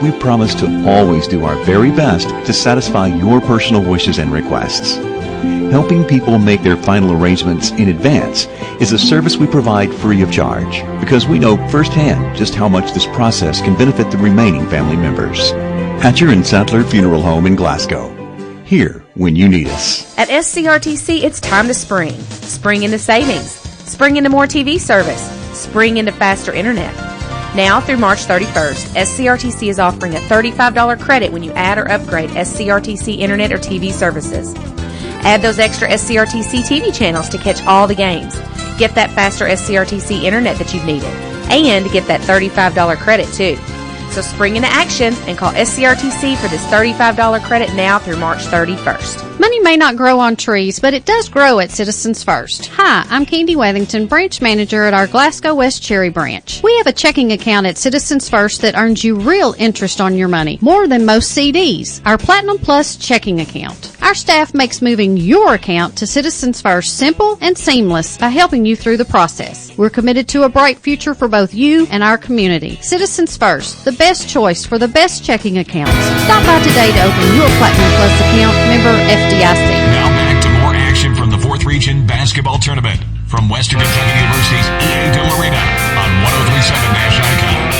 we promise to always do our very best to satisfy your personal wishes and requests. Helping people make their final arrangements in advance is a service we provide free of charge because we know firsthand just how much this process can benefit the remaining family members. Hatcher and Sattler Funeral Home in Glasgow. Here when you need us. At SCRTC, it's time to spring. Spring into savings. Spring into more TV service. Spring into faster internet. Now through March 31st, SCRTC is offering a $35 credit when you add or upgrade SCRTC internet or TV services. Add those extra SCRTC TV channels to catch all the games. Get that faster SCRTC internet that you've needed. And get that $35 credit too. So spring into action and call SCRTC for this $35 credit now through March 31st. Money may not grow on trees, but it does grow at Citizens First. Hi, I'm Candy Wethington, branch manager at our Glasgow West Cherry branch. We have a checking account at Citizens First that earns you real interest on your money, more than most CDs. Our Platinum Plus checking account. Our staff makes moving your account to Citizens First simple and seamless by helping you through the process. We're committed to a bright future for both you and our community. Citizens First, the best choice for the best checking accounts. Stop by today to open your Platinum Plus account, member FDIC. Now back to more action from the 4th Region Basketball Tournament from Western Kentucky University's EA Dome Arena on 103.7 Nash Icon.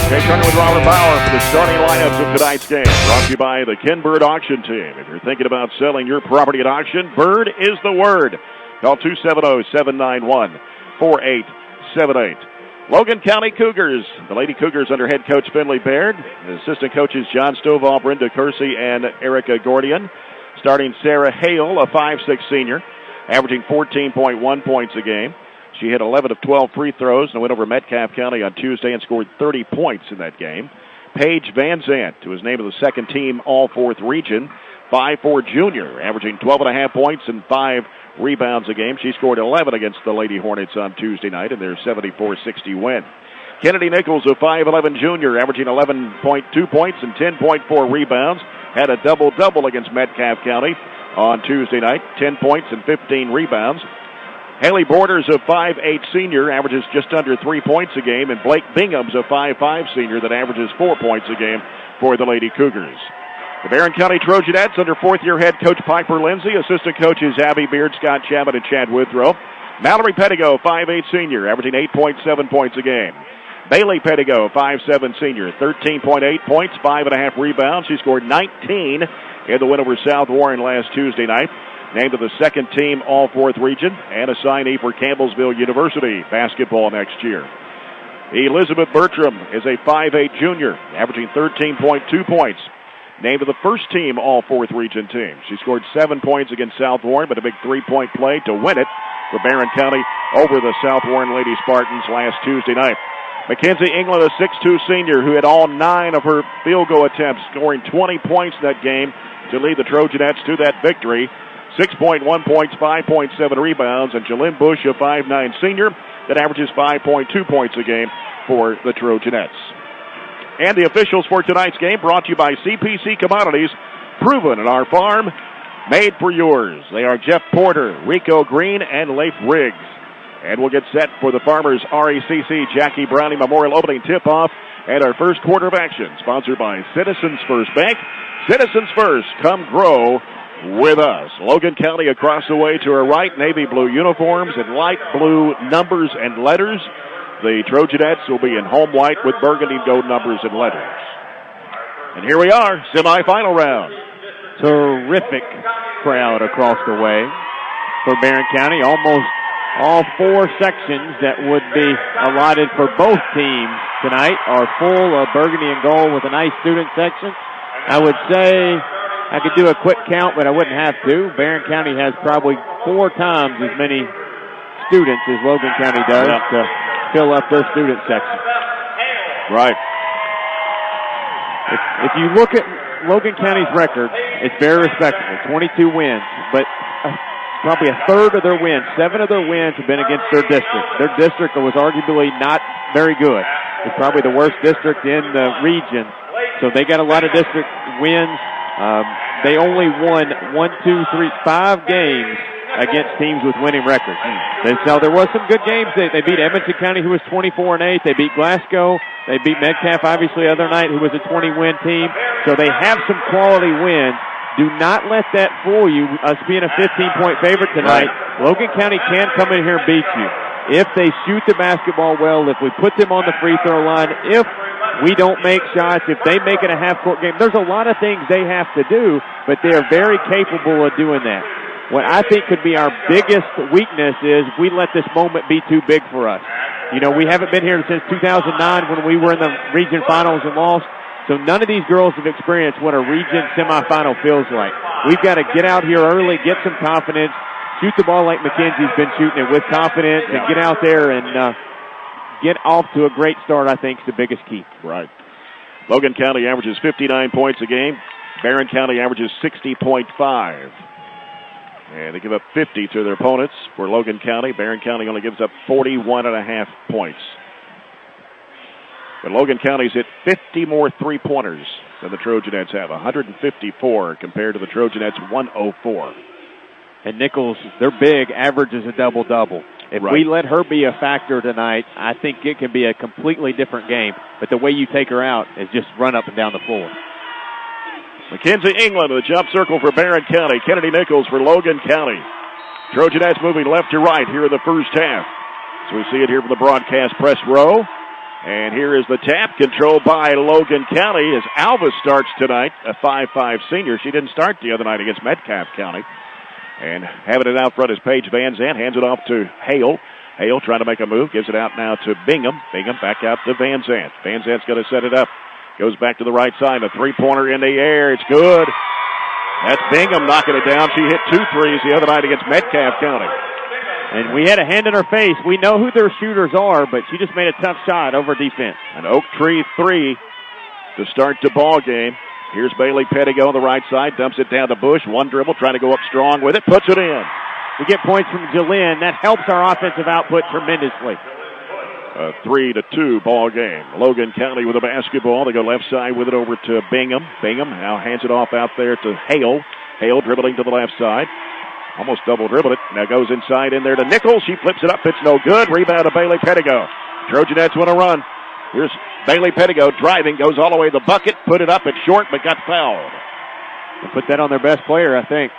Okay, turning with Robert Bauer for the starting lineups of tonight's game. Brought to you by the Ken Bird Auction Team. If you're thinking about selling your property at auction, Bird is the word. Call 270-791-4878. Logan County Cougars. The Lady Cougars under head coach Finley Baird. The assistant coaches John Stovall, Brenda Kersey, and Erica Gordian. Starting Sarah Hale, a 5'6" senior, averaging 14.1 points a game. She hit 11 of 12 free throws and went over Metcalfe County on Tuesday and scored 30 points in that game. Paige Van Zandt, who was named to the second team All-4th Region, 5'4" junior, averaging 12.5 points and 5 rebounds a game. She scored 11 against the Lady Hornets on Tuesday night in their 74-60 win. Kennedy Nichols, a 5'11" junior, averaging 11.2 points and 10.4 rebounds, had a double-double against Metcalfe County on Tuesday night, 10 points and 15 rebounds. Haley Borders, a 5'8" senior, averages just under 3 points a game, and Blake Bingham's a 5'5" senior that averages 4 points a game for the Lady Cougars. The Barren County Trojanettes under fourth-year head coach Piper Lindsay, assistant coaches Abby Beard, Scott Chabot, and Chad Withrow. Mallory Pettigo, 5'8" senior, averaging 8.7 points a game. Bailey Pettigo, 5'7" senior, 13.8 points, 5.5 rebounds. She scored 19 in the win over South Warren last Tuesday night. Named to the second team All-4th Region and a signee for Campbellsville University basketball next year. Elizabeth Bertram is a 5'8" junior, averaging 13.2 points. Named to the first team All-4th Region team. She scored 7 points against South Warren, but a big 3-point play to win it for Barren County over the South Warren Lady Spartans last Tuesday night. Mackenzie England, a 6'2" senior who had all 9 of her field goal attempts, scoring 20 points in that game to lead the Trojanettes to that victory. 6.1 points, 5.7 rebounds, and Jalynn Bush, a 5'9" senior that averages 5.2 points a game for the Trojanettes. And the officials for tonight's game brought to you by CPC Commodities, proven at our farm, made for yours. They are Jeff Porter, Rico Green, and Leif Riggs. And we'll get set for the Farmers RACC Jackie Browning Memorial opening tip-off and our first quarter of action, sponsored by Citizens First Bank. Citizens First, come grow with us. Logan County across the way to our right, navy blue uniforms and light blue numbers and letters. The Trojanettes will be in home white with burgundy gold numbers and letters. And here we are, semifinal round. Terrific crowd across the way for Barren County. Almost all 4 sections that would be allotted for both teams tonight are full of burgundy and gold with a nice student section. I would say I could do a quick count, but I wouldn't have to. Barren County has probably 4 times as many students as Logan County does to fill up their student section. Right. If you look at Logan County's record, it's very respectable, 22 wins, but probably a third of their wins, 7 of their wins have been against their district. Their district was arguably not very good. It's probably the worst district in the region, so they got a lot of district wins. They only won 5 games against teams with winning records. And so there was some good games. They beat Edmonton County, who was 24-8. They beat Glasgow. They beat Metcalf, obviously, the other night, who was a 20-win team. So they have some quality wins. Do not let that fool you, us being a 15-point favorite tonight. Right. Logan County can come in here and beat you. If they shoot the basketball well, if we put them on the free throw line, if we don't make shots, if they make it a half-court game, there's a lot of things they have to do, but they are very capable of doing that. What I think could be our biggest weakness is we let this moment be too big for us. You know, we haven't been here since 2009 when we were in the region finals and lost. So none of these girls have experienced what a region semifinal feels like. We've got to get out here early, get some confidence, shoot the ball like McKenzie's been shooting it with confidence, and get out there and get off to a great start, I think, is the biggest key. Right. Logan County averages 59 points a game. Barren County averages 60.5. And they give up 50 to their opponents for Logan County. Barren County only gives up 41.5 points. But Logan County's hit 50 more three-pointers than the Trojanettes have. 154 compared to the Trojanettes' 104. And Nichols, they're big, averages a double-double. If we let her be a factor tonight, I think it can be a completely different game. But the way you take her out is just run up and down the floor. Mackenzie England with a jump circle for Barren County. Kennedy Nichols for Logan County. Trojanettes moving left to right here in the first half. So we see it here from the broadcast press row. And here is the tap controlled by Logan County as Alva starts tonight, a 5'5 senior. She didn't start the other night against Metcalf County. And having it out front is Paige Van Zandt. Hands it off to Hale. Hale trying to make a move. Gives it out now to Bingham. Bingham back out to Van Zandt. Van Zandt's going to set it up. Goes back to the right side. A three-pointer in the air. It's good. That's Bingham knocking it down. She hit 2 threes the other night against Metcalf County. And we had a hand in her face. We know who their shooters are, but she just made a tough shot over defense. An Oak Tree 3 to start the ball game. Here's Bailey Pettigo on the right side. Dumps it down to Bush. One dribble, trying to go up strong with it. Puts it in. We get points from Jalen. That helps our offensive output tremendously. A 3-2 ball game. Logan County with the basketball. They go left side with it over to Bingham. Bingham now hands it off out there to Hale. Hale dribbling to the left side. Almost double dribbled it. Now goes inside in there to Nichols. She flips it up. It's no good. Rebound to Bailey Pettigo. Trojanettes want to run. Here's Bailey Pettigo driving. Goes all the way to the bucket. Put it up. It's short, but got fouled. They'll put that on their best player, I think.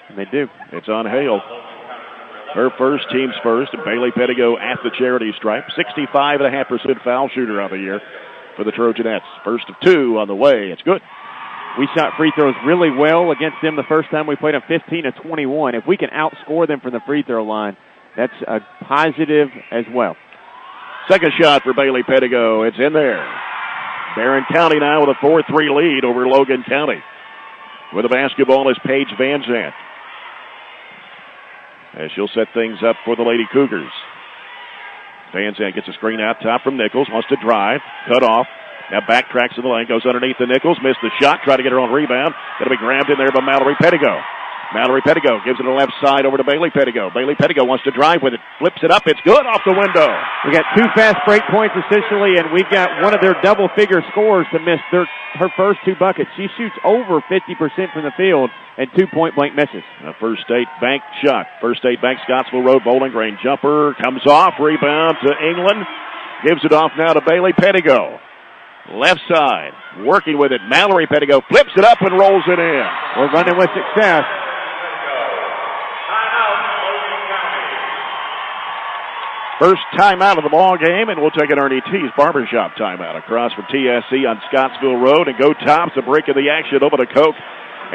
And they do. It's on Hale. Her first, team's first. Bailey Pettigo at the charity stripe. 65.5% foul shooter of the year for the Trojanettes. First of 2 on the way. It's good. We shot free throws really well against them the first time we played them, 15-21. If we can outscore them from the free throw line, that's a positive as well. Second shot for Bailey Pettigo. It's in there. Barren County now with a 4-3 lead over Logan County. With the basketball is Paige Van Zandt. As she'll set things up for the Lady Cougars. Van Zandt gets a screen out top from Nichols. Wants to drive. Cut off. Now backtracks to the lane. Goes underneath the Nichols. Missed the shot. Try to get her on rebound. Going to be grabbed in there by Mallory Pettigo. Mallory Pettigo gives it to the left side over to Bailey Pettigo. Bailey Pettigo wants to drive with it. Flips it up. It's good off the window. We got 2 fast break points essentially, and we've got one of their double-figure scorers to miss her first 2 buckets. She shoots over 50% from the field and 2 point-blank misses. A First State Bank shot. First State Bank, Scottsville Road, Bowling Green. Jumper comes off. Rebound to England. Gives it off now to Bailey Pettigo. Left side, working with it. Mallory Pettigo flips it up and rolls it in. We're running with success. First timeout of the ball game, and we'll take an Ernie T's Barbershop timeout across from TSC on Scottsville Road. And go Tops, a break of the action over to Coke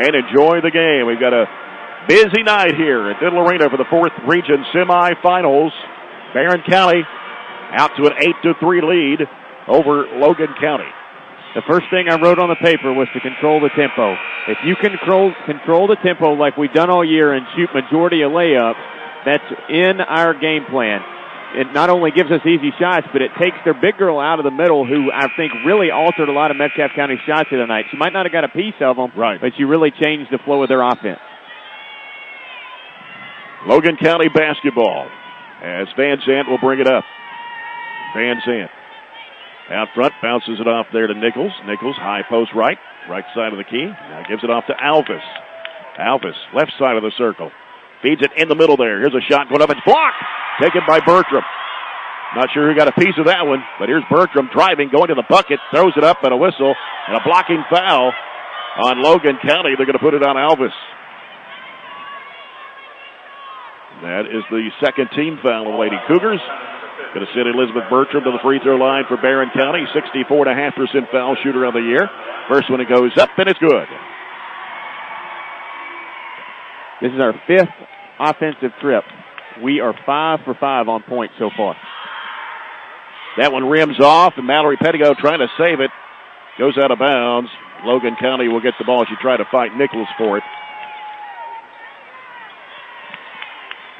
and enjoy the game. We've got a busy night here at Diddle Arena for the 4th Region Semifinals. Barren County out to an 8-3 lead over Logan County. The first thing I wrote on the paper was to control the tempo. If you can control the tempo like we've done all year and shoot majority of layups, that's in our game plan. It not only gives us easy shots, but it takes their big girl out of the middle, who I think really altered a lot of Metcalf County shots here tonight. She might not have got a piece of them, right, but she really changed the flow of their offense. Logan County basketball as Van Zandt will bring it up. Van Zandt out front, bounces it off there to Nichols. Nichols, high post right side of the key. Now gives it off to Alvis. Alvis, left side of the circle. Feeds it in the middle there. Here's a shot going up. It's blocked. Taken by Bertram. Not sure who got a piece of that one, but here's Bertram driving, going to the bucket, throws it up, and a whistle, and a blocking foul on Logan County. They're going to put it on Alvis. That is the second team foul of the Lady Cougars. Going to send Elizabeth Bertram to the free throw line for Barren County. 64.5% foul shooter of the year. First one, it goes up, and it's good. This is our 5th offensive trip. We are 5 for 5 on points so far. That one rims off, and Mallory Pettigo trying to save it. Goes out of bounds. Logan County will get the ball. She tried to fight Nichols for it.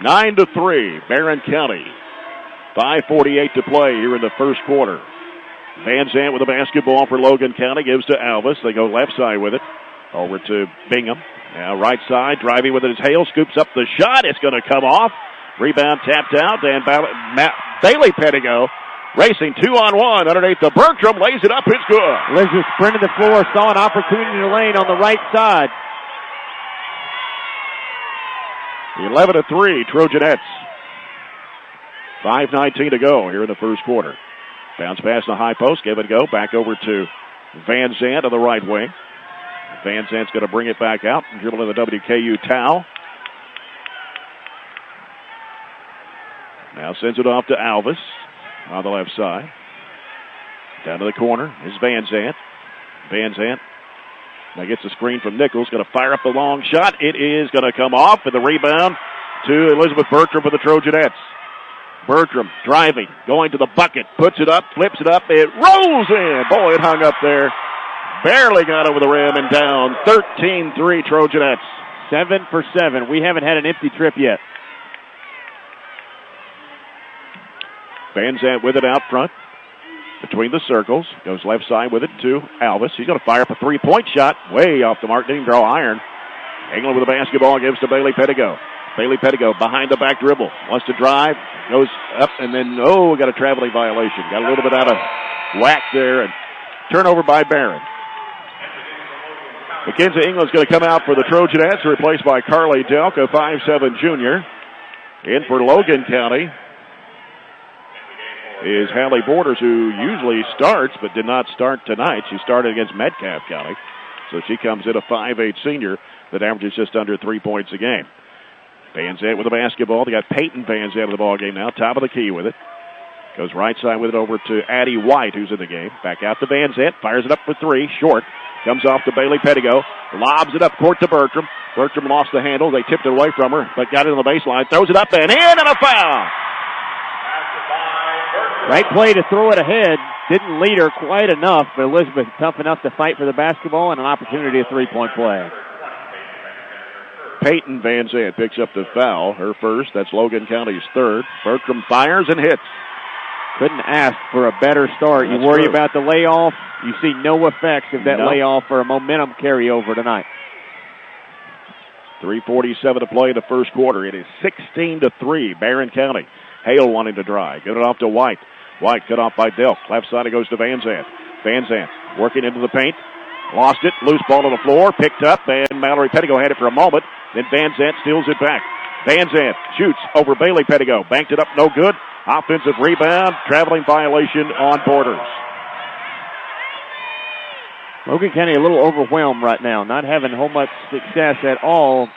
9-3, Barren County. 5:48 to play here in the first quarter. Van Zant with the basketball for Logan County. Gives to Alvis. They go left side with it. Over to Bingham. Now right side, driving with it is Hale. Scoops up the shot. It's going to come off. Rebound tapped out. And Bailey Pettigo racing 2-on-1 underneath the Bertram. Lays it up. It's good. Elizabeth sprinted the floor. Saw an opportunity in the lane on the right side. 11-3, Trojanettes. 5:19 to go here in the first quarter. Bounce pass in the high post. Give it a go. Back over to Van Zant on the right wing. Van Zant's going to bring it back out. Dribble to the WKU towel. Now sends it off to Alvis on the left side. Down to the corner is Van Zant. Van Zant now gets a screen from Nichols. Going to fire up the long shot. It is going to come off, and the rebound to Elizabeth Bertram for the Trojanettes. Bertram driving, going to the bucket, puts it up, flips it up, it rolls in. Boy, it hung up there. Barely got over the rim and down. 13-3 Trojanettes. 7 for 7. We haven't had an empty trip yet. Van Zant with it out front. Between the circles. Goes left side with it to Alvis. He's going to fire up a three-point shot. Way off the mark. Didn't draw iron. England with the basketball gives to Bailey Pettigo. Bailey Pettigo behind the back dribble. Wants to drive. Goes up and then, got a traveling violation. Got a little bit out of whack there. And turnover by Barren. Mackenzie England's going to come out for the Trojanettes, replaced by Carly Delk, a 5'7" junior. In for Logan County is Hallie Borders, who usually starts but did not start tonight. She started against Metcalfe County. So she comes in a 5'8" senior that averages just under 3 points a game. Van Zant with the basketball. They got Peyton Van Zant of the ball game now. Top of the key with it. Goes right side with it over to Addie White, who's in the game. Back out to Van Zant. Fires it up for three. Short. Comes off to Bailey Pettigo. Lobs it up court to Bertram. Bertram lost the handle. They tipped it away from her, but got it on the baseline. Throws it up and in, and a foul. Right play to throw it ahead. Didn't lead her quite enough, but Elizabeth tough enough to fight for the basketball and an opportunity of three-point play. Peyton Van Zant picks up the foul. Her first. That's Logan County's third. Bertram fires and hits. Couldn't ask for a better start. You worry about the layoff. You see no effects of that layoff or a momentum carryover tonight. 3:47 to play in the first quarter. It is 16-3, Barren County. Hale wanting to drive. Get it off to White. White cut off by Delk. Left side it goes to Van Zant. Van Zant working into the paint. Lost it. Loose ball on the floor. Picked up, and Mallory Pettigo had it for a moment. Then Van Zant steals it back. Van Zant shoots over Bailey Pettigo. Banked it up, no good. Offensive rebound. Traveling violation on Borders. Logan County a little overwhelmed right now. Not having whole much success at all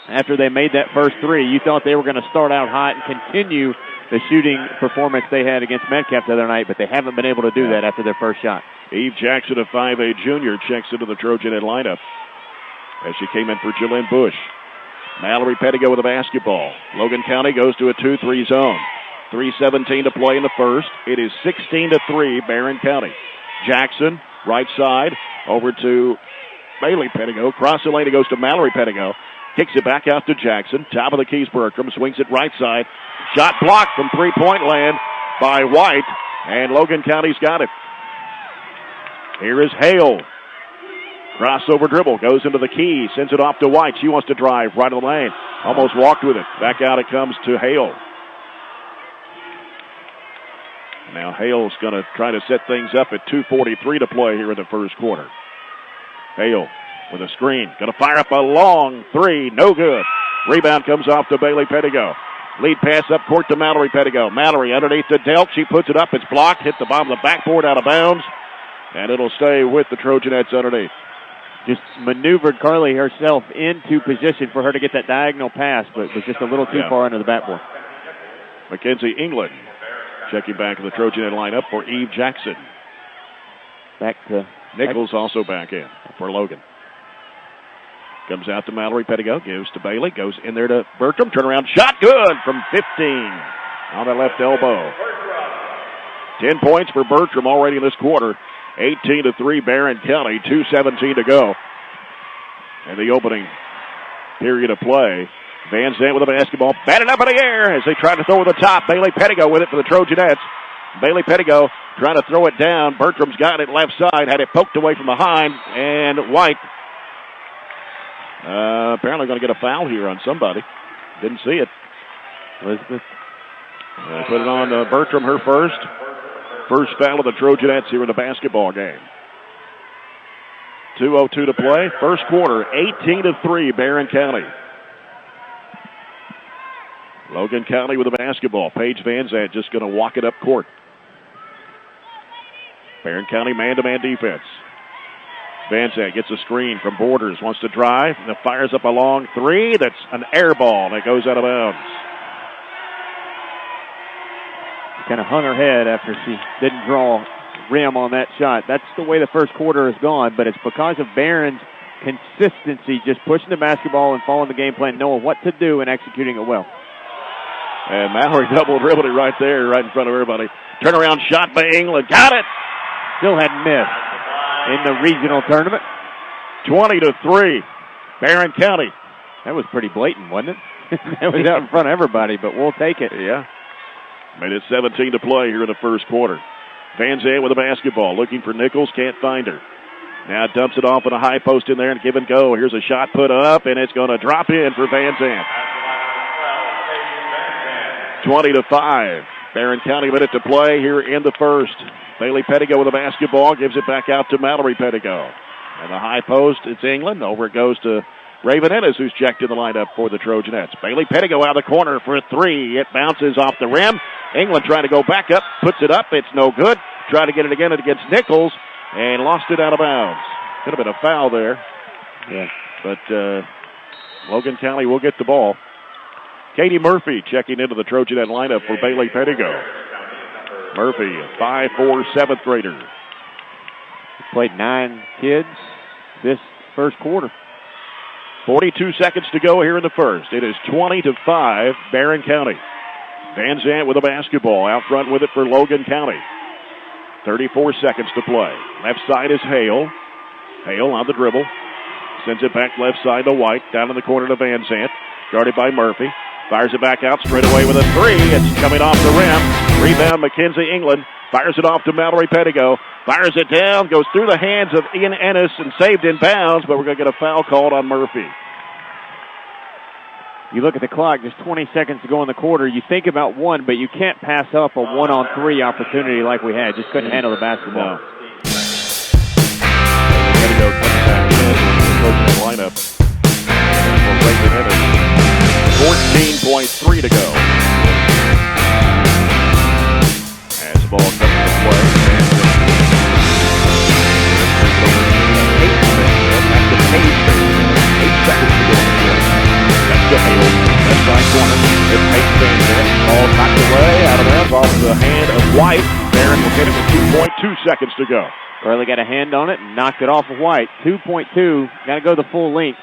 after they made that first three. You thought they were going to start out hot and continue the shooting performance they had against Metcalfe the other night, but they haven't been able to do that after their first shot. Eve Jackson, a 5'8" junior, checks into the Trojanet lineup as she came in for Jalen Bush. Mallory Pettigo with the basketball. Logan County goes to a 2-3 zone. 3:17 to play in the first. It is 16-3, Barren County. Jackson, right side, over to Bailey Pettigo. Cross the lane, it goes to Mallory Pettigo. Kicks it back out to Jackson. Top of the keys, Bertram swings it right side. Shot blocked from three-point land by White, and Logan County's got it. Here is Hale. Crossover dribble, goes into the key, sends it off to White. She wants to drive right of the lane. Almost walked with it. Back out it comes to Hale. Now Hale's going to try to set things up at 2:43 to play here in the first quarter. Hale with a screen. Going to fire up a long three. No good. Rebound comes off to Bailey Pettigo. Lead pass up court to Mallory Pettigo. Mallory underneath to Delk. She puts it up. It's blocked. Hit the bottom of the backboard out of bounds. And it'll stay with the Trojanettes underneath. Just maneuvered Carly herself into position for her to get that diagonal pass, but was just a little too far under the backboard. Mackenzie England checking back in the Trojanet lineup for Eve Jackson. Back to Nichols also back in for Logan. Comes out to Mallory Pettigo, gives to Bailey, goes in there to Bertram, turnaround shot, good from 15 on the left elbow. 10 points for Bertram already in this quarter. 18-3 Barren County, 2:17 to go. And the opening period of play. Van Zandt with a basketball, batted up in the air as they try to throw it to the top. Bailey Pettigo with it for the Trojanettes. Bailey Pettigo trying to throw it down. Bertram's got it left side, had it poked away from behind, and White apparently going to get a foul here on somebody. Didn't see it. Elizabeth. Put it on Bertram, her first. First foul of the Trojanettes here in the basketball game. 2:02 to play. First quarter, 18-3, Barren County. Logan County with the basketball. Paige Van Zandt just going to walk it up court. Barren County man-to-man defense. Van Zandt gets a screen from Borders, wants to drive, and fires up a long three. That's an air ball, and it goes out of bounds. Kind of hung her head after she didn't draw rim on that shot. That's the way the first quarter has gone, but it's because of Barron's consistency, just pushing the basketball and following the game plan, knowing what to do and executing it well. And Mallory double dribbled it right there, right in front of everybody. Turnaround shot by England. Got it! Still hadn't missed in the regional tournament. 20-3, Barren County. That was pretty blatant, wasn't it? That was out in front of everybody, but we'll take it. Yeah. Made it 17 to play here in the first quarter. Van Zandt with a basketball, looking for Nichols, can't find her. Now dumps it off in a high post in there and give and go. Here's a shot put up, and it's going to drop in for Van Zandt. 20-5. Barren County minute to play here in the first. Bailey Pettigo with a basketball, gives it back out to Mallory Pettigo. And the high post, it's England. Over it goes to Raven Ennis, who's checked in the lineup for the Trojanettes. Bailey Pettigo out of the corner for a three. It bounces off the rim. England trying to go back up, puts it up. It's no good. Try to get it again against Nichols, and lost it out of bounds. Could have been a foul there. Yeah. But Logan County will get the ball. Katie Murphy checking into the Trojanet lineup for Bailey Pettigo. Murphy, a 5'4", 7th grader. Played 9 kids this first quarter. 42 seconds to go here in the first. It is 20-5, Barren County. Van Zandt with a basketball out front with it for Logan County. 34 seconds to play. Left side is Hale. Hale on the dribble. Sends it back left side to White. Down in the corner to Van Zandt. Guarded by Murphy. Fires it back out straight away with a three. It's coming off the rim. Rebound Mackenzie England. Fires it off to Mallory Pettigo. Fires it down. Goes through the hands of Ian Ennis and saved in bounds, but we're going to get a foul called on Murphy. You look at the clock, just 20 seconds to go in the quarter. You think about one, but you can't pass up a 1-on-3 opportunity like we had. Just couldn't handle the basketball. Pettigo comes back in the lineup. For Raven Ennis. 14.3 to go. As the ball comes to play. Back to Page. 8 seconds to go in the play. That's to Hale. Left side corner. It's Page Van Zandt. Ball knocked away out of bounds off the hand of White. Barren will hit it with 2.2 seconds to go. Carly got a hand on it and knocked it off of White. 2.2. Got to go the full length.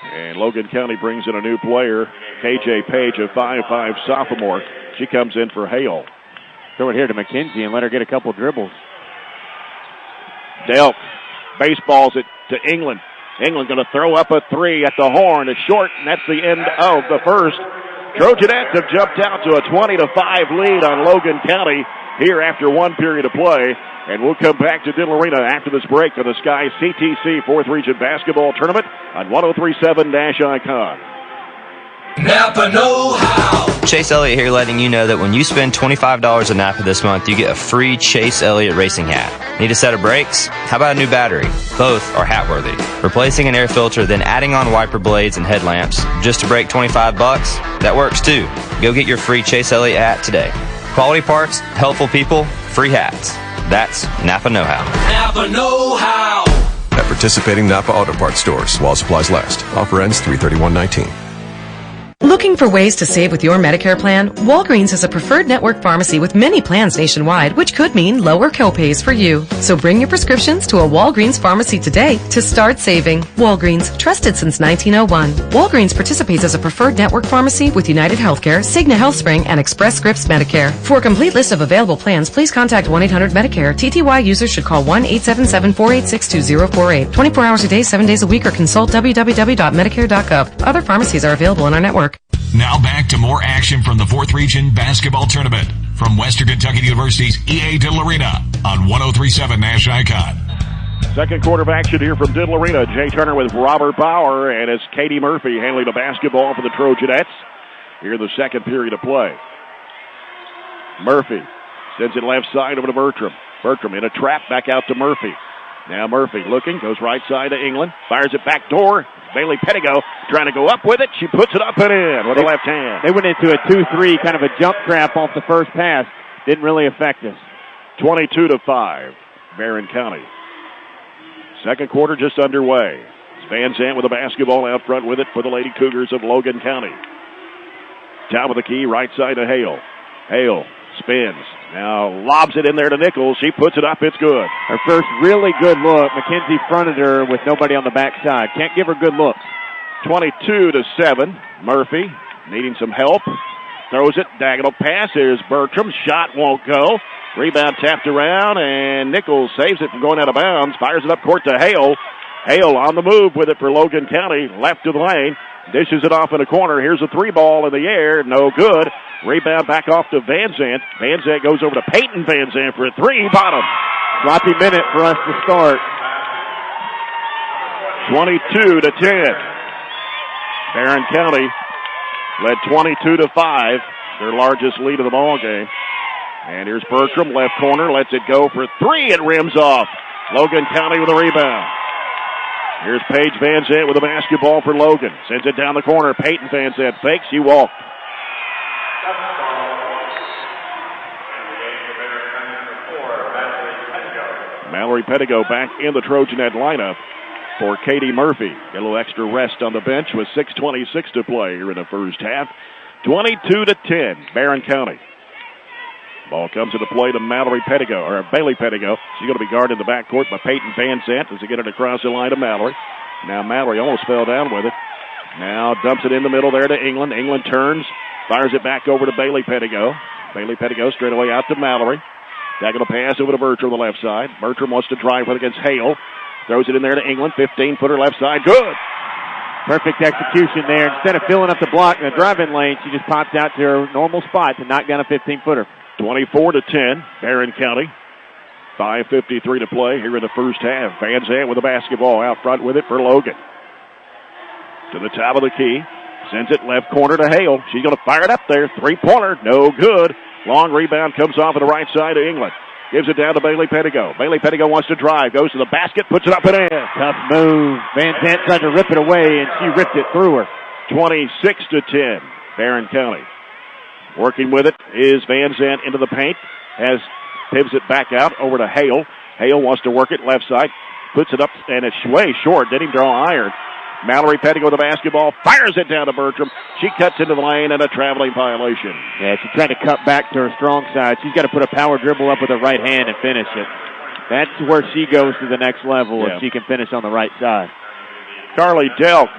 And Logan County brings in a new player, KJ Page, a 5'5" sophomore. She comes in for Hale. Throw it here to McKenzie and let her get a couple dribbles. Delk baseballs it to England. England going to throw up a three at the horn. It's short, and that's the end of the first. Trojanettes have jumped out to a 20-5 lead on Logan County here after one period of play. And we'll come back to Diddle Arena after this break for the Sky CTC 4th Region Basketball Tournament on 103.7 Nash Icon. Napa know-how. Chase Elliott here, letting you know that when you spend $25 at Napa this month, you get a free Chase Elliott racing hat. Need a set of brakes? How about a new battery? Both are hat worthy. Replacing an air filter, then adding on wiper blades and headlamps just to break $25? That works too. Go get your free Chase Elliott hat today. Quality parts, helpful people, free hats. That's Napa know-how. Napa know-how. At participating Napa Auto Parts stores while supplies last. Offer ends 3/31/19. Looking for ways to save with your Medicare plan? Walgreens is a preferred network pharmacy with many plans nationwide, which could mean lower copays for you. So bring your prescriptions to a Walgreens pharmacy today to start saving. Walgreens, trusted since 1901. Walgreens participates as a preferred network pharmacy with United Healthcare, Cigna HealthSpring, and Express Scripts Medicare. For a complete list of available plans, please contact 1-800-MEDICARE. TTY users should call 1-877-486-2048. 24 hours a day, 7 days a week, or consult www.medicare.gov. Other pharmacies are available in our network. Now back to more action from the 4th Region Basketball Tournament from Western Kentucky University's EA Diddle Arena on 103.7 Nash Icon. Second quarter of action here from Diddle Arena. Jay Turner with Robert Bauer, and it's Katie Murphy handling the basketball for the Trojanettes. Here in the second period of play. Murphy sends it left side over to Bertram. Bertram in a trap, back out to Murphy. Now Murphy looking, goes right side to England, fires it back door. Bailey Pettigo trying to go up with it. She puts it up and in with the left hand. They went into a 2-3, kind of a jump trap off the first pass. Didn't really affect us. 22-5, Barren County. Second quarter just underway. It's Van Zandt with the basketball out front with it for the Lady Cougars of Logan County. Top of the key, right side to Hale. Hale spins. Now lobs it in there to Nichols. She puts it up. It's good. Her first really good look. McKenzie fronted her with nobody on the backside. Can't give her good looks. 22-7. Murphy needing some help. Throws it. Diagonal pass. Here's Bertram. Shot won't go. Rebound tapped around, and Nichols saves it from going out of bounds. Fires it up court to Hale. Hale on the move with it for Logan County. Left of the lane. Dishes it off in the corner. Here's a three ball in the air. No good. Rebound back off to Van Zandt. Van Zandt goes over to Peyton Van Zandt for a three. Bottom. Sloppy minute for us to start. 22-10. Barren County led 22-5. Their largest lead of the ball game. And here's Bertram, left corner. Lets it go for three. It rims off. Logan County with a rebound. Here's Paige Van Zandt with a basketball for Logan. Sends it down the corner. Peyton Van Zandt fakes. She walked. Mallory Pettigo back in the Trojanet lineup for Katie Murphy. Get a little extra rest on the bench with 6:26 to play here in the first half. 22-10, Barren County. Ball comes into play to Mallory Pettigo, or Bailey Pettigo. She's going to be guarded in the backcourt by Peyton Van Zandt as they get it across the line to Mallory. Now Mallory almost fell down with it. Now dumps it in the middle there to England. England turns, fires it back over to Bailey Pettigo. Bailey Pettigo straight away out to Mallory. Diagonal pass over to Bertram on the left side. Bertram wants to drive with against Hale. Throws it in there to England. 15-footer left side. Good. Perfect execution there. Instead of filling up the block in the driving lane, she just popped out to her normal spot to knock down a 15-footer. 24-10, Barren County. 5:53 to play here in the first half. Van Zandt with the basketball out front with it for Logan. To the top of the key. Sends it left corner to Hale. She's going to fire it up there. Three-pointer. No good. Long rebound comes off of the right side of England. Gives it down to Bailey Pettigo. Bailey Pettigo wants to drive. Goes to the basket. Puts it up and in. Tough move. Van Zandt tried to rip it away, and she ripped it through her. 26-10, Barren County. Working with it is Van Zandt into the paint. Pivots it back out over to Hale. Hale wants to work it left side. Puts it up, and it's way short. Didn't even draw iron. Mallory Pettigo with the basketball. Fires it down to Bertram. She cuts into the lane and a traveling violation. Yeah, she's trying to cut back to her strong side. She's got to put a power dribble up with her right hand and finish it. That's where she goes to the next level if she can finish on the right side. Carly Delk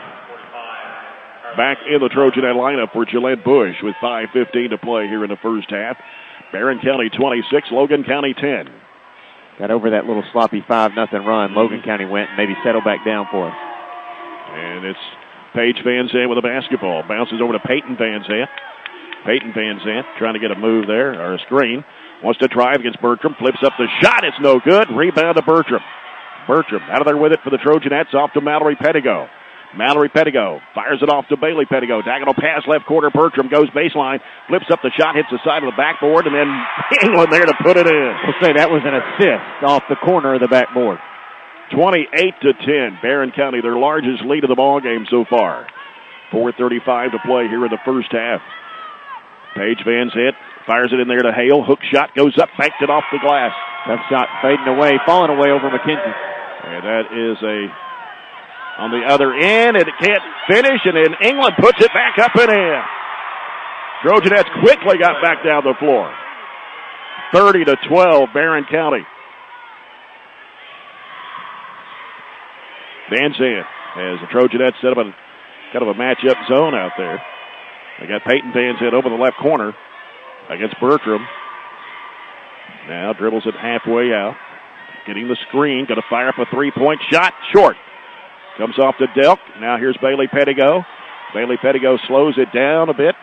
back in the Trojanet lineup for Gillette Bush with 5:15 to play here in the first half. Barren County 26, Logan County 10. Got over that little sloppy 5-0 run. Logan County went and maybe settled back down for us. And it's Paige Van Zandt with the basketball. Bounces over to Peyton Van Zandt. Peyton Van Zandt trying to get a move there, or a screen. Wants to drive against Bertram. Flips up the shot. It's no good. Rebound to Bertram. Bertram out of there with it for the Trojanettes. Off to Mallory Pettigo. Mallory Pettigo fires it off to Bailey Pettigo. Diagonal pass, left corner. Bertram goes baseline, flips up the shot, hits the side of the backboard, and then England there to put it in. We'll say that was an assist off the corner of the backboard. 28-10. Barren County, their largest lead of the ball game so far. 4:35 to play here in the first half. Paige Van Zant fires it in there to Hale. Hook shot goes up, banked it off the glass. Tough shot fading away, falling away over McKenzie. And that is on the other end, and it can't finish, and then England puts it back up and in. Trojanettes quickly got back down the floor. 30-12, Barren County. Van Zant has the Trojanettes set up a kind of a matchup zone out there. They got Peyton Van Zant over the left corner against Bertram. Now dribbles it halfway out. Getting the screen, going to fire up a three-point shot. Short. Comes off to Delk. Now here's Bailey Pettigo. Bailey Pettigo slows it down a bit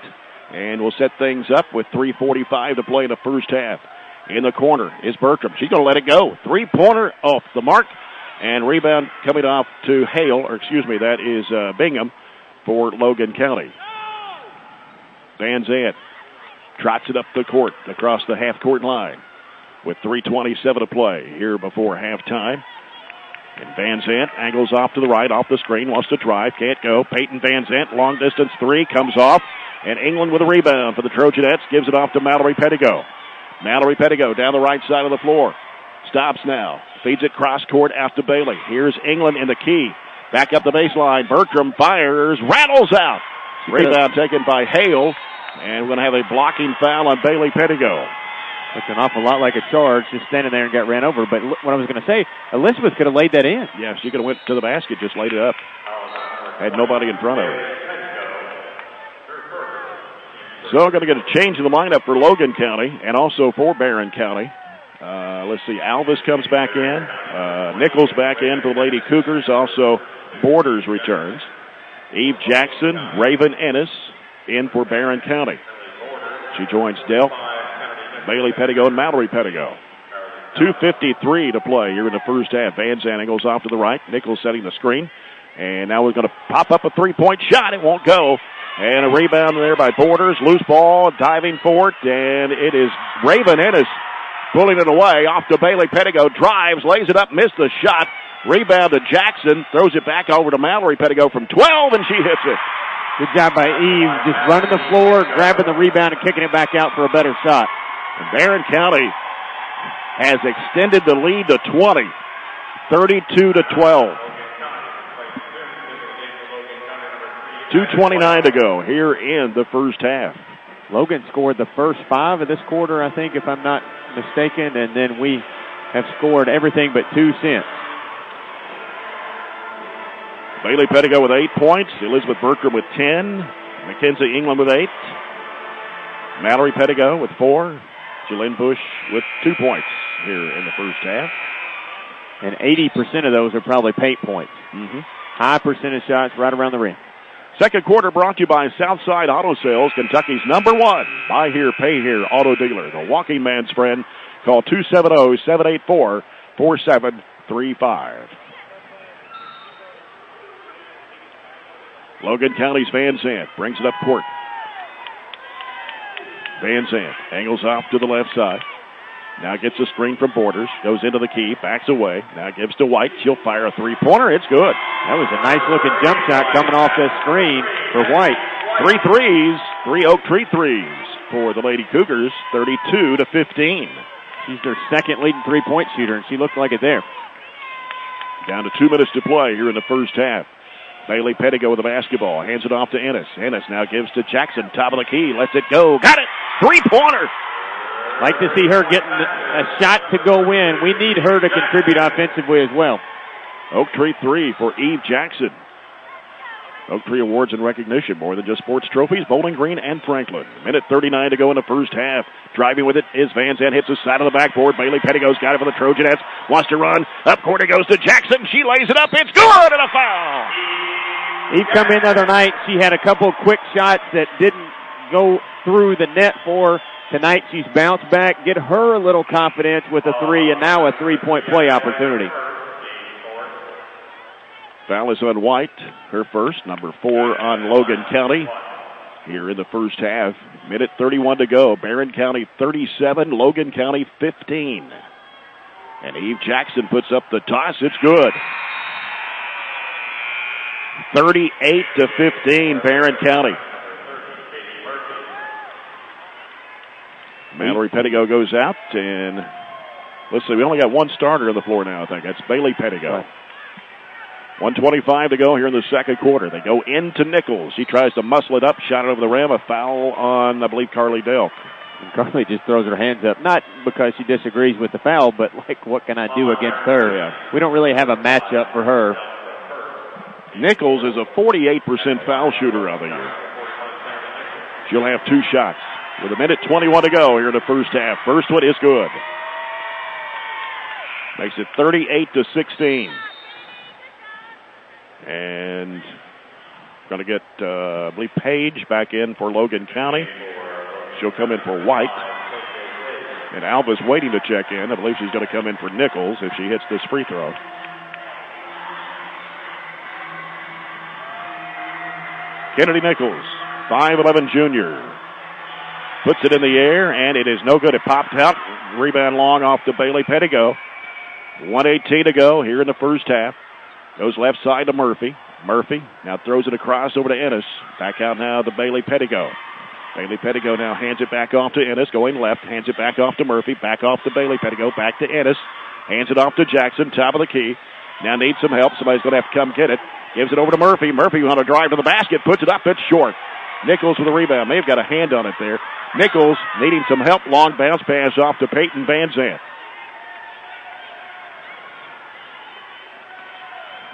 and will set things up with 3:45 to play in the first half. In the corner is Bertram. She's going to let it go. Three-pointer off the mark. And rebound coming off to Hale, that is Bingham for Logan County. Van Zant trots it up the court across the half-court line with 3:27 to play here before halftime. And Van Zant angles off to the right, off the screen, wants to drive, can't go. Peyton Van Zant, long distance three, comes off. And England with a rebound for the Trojanettes, gives it off to Mallory Pettigo. Mallory Pettigo down the right side of the floor. Stops now, feeds it cross court out to Bailey. Here's England in the key. Back up the baseline. Bertram fires, rattles out. Rebound taken by Hale. And we're going to have a blocking foul on Bailey Pettigo. Looks an awful lot like a charge, just standing there and got ran over. But what I was going to say, Elizabeth could have laid that in. Yeah, she could have went to the basket, just laid it up. Had nobody in front of her. So we're going to get a change in the lineup for Logan County and also for Barren County. Let's see, Alvis comes back in. Nichols back in for the Lady Cougars. Also, Borders returns. Eve Jackson, Raven Ennis in for Barren County. She joins Delk, Bailey Pettigo, and Mallory Pettigo. 2:53 to play here in the first half. Van Zandt goes off to the right. Nichols setting the screen. And now we're going to pop up a three-point shot. It won't go. And a rebound there by Borders. Loose ball, diving for it. And it is Raven Ennis pulling it away. Off to Bailey Pettigo. Drives, lays it up, missed the shot. Rebound to Jackson. Throws it back over to Mallory Pettigo from 12, and she hits it. Good job by Eve, just running the floor, grabbing the rebound, and kicking it back out for a better shot. And Barren County has extended the lead to 20. 32-12. 2:29 to go here in the first half. Logan scored the first 5 of this quarter, I think, if I'm not mistaken, and then we have scored everything but 2 since. Bailey Pettigo with 8 points. Elizabeth Bertram with 10. Mackenzie England with 8. Mallory Pettigo with 4. Jalen Bush with 2 points here in the first half. And 80% of those are probably paint points. Mm-hmm. High percentage shots right around the rim. Second quarter brought to you by Southside Auto Sales, Kentucky's #1 buy here, pay here auto dealer. The walking man's friend. Call 270-784-4735. Logan County's Van Zandt brings it up court. Van Zandt angles off to the left side. Now gets a screen from Borders. Goes into the key. Backs away. Now gives to White. She'll fire a three-pointer. It's good. That was a nice-looking jump shot coming off the screen for White. 3 threes. 3 Oak Tree threes for the Lady Cougars. 32-15. She's their second leading three-point shooter, and she looked like it there. Down to 2 minutes to play here in the first half. Bailey Pettigo with the basketball. Hands it off to Ennis. Ennis now gives to Jackson. Top of the key. Lets it go. Got it. Three-pointer. Like to see her getting a shot to go in. We need her to contribute offensively as well. Oak Tree 3 for Eve Jackson. Oak Tree awards and recognition. More than just sports trophies. Bowling Green and Franklin. Minute 39 to go in the first half. Driving with it is Van Zandt. Hits the side of the backboard. Bailey Pettigo's got it for the Trojanettes. Wants to run. Up court it goes to Jackson. She lays it up. It's good and a foul. Eve come in the other night. She had a couple quick shots that didn't go through the net for her. Tonight she's bounced back, get her a little confidence with a 3, and now a 3-point play opportunity. Foul is on White, her first, number 4 on Logan County. Here in the first half, minute 31 to go. Barren County 37, Logan County 15. And Eve Jackson puts up the toss. It's good. 38-15, Barren County. Mallory Pettigo goes out, and let's see, we only got one starter on the floor now, I think. That's Bailey Pettigo. 1:25 to go here in the second quarter. They go into Nichols. He tries to muscle it up, shot it over the rim. A foul on, I believe, Carly Delk. And Carly just throws her hands up, not because she disagrees with the foul, but like, what can I do against her? Yeah. We don't really have a matchup for her. Nichols is a 48% foul shooter of the year. She'll have 2 shots. With a minute 21 to go here in the first half. First one is good. Makes it 38-16. And going to get, I believe, Page back in for Logan County. She'll come in for White. And Alva's waiting to check in. I believe she's going to come in for Nichols if she hits this free throw. Kennedy Nichols, 5'11" junior. Puts it in the air, and it is no good. It popped out. Rebound long off to Bailey Pettigo. 1:18 to go here in the first half. Goes left side to Murphy. Murphy now throws it across over to Ennis. Back out now to Bailey Pettigo. Bailey Pettigo now hands it back off to Ennis. Going left, hands it back off to Murphy. Back off to Bailey Pettigo. Back to Ennis. Hands it off to Jackson, top of the key. Now needs some help. Somebody's going to have to come get it. Gives it over to Murphy. Murphy on a drive to the basket. Puts it up. It's short. Nichols with a rebound. May have got a hand on it there. Nichols needing some help. Long bounce pass off to Peyton Van Zandt.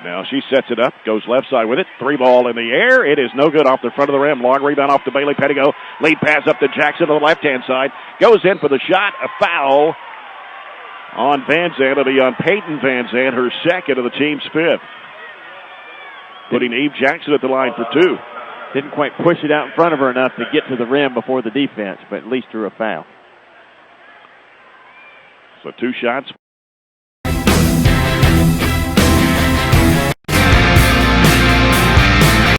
Now she sets it up. Goes left side with it. 3 ball in the air. It is no good off the front of the rim. Long rebound off to Bailey Pettigo. Lead pass up to Jackson on the left-hand side. Goes in for the shot. A foul on Van Zandt. It'll be on Peyton Van Zandt, her second of the team's 5th. Putting Eve Jackson at the line for 2. Didn't quite push it out in front of her enough to get to the rim before the defense, but at least drew a foul. So 2 shots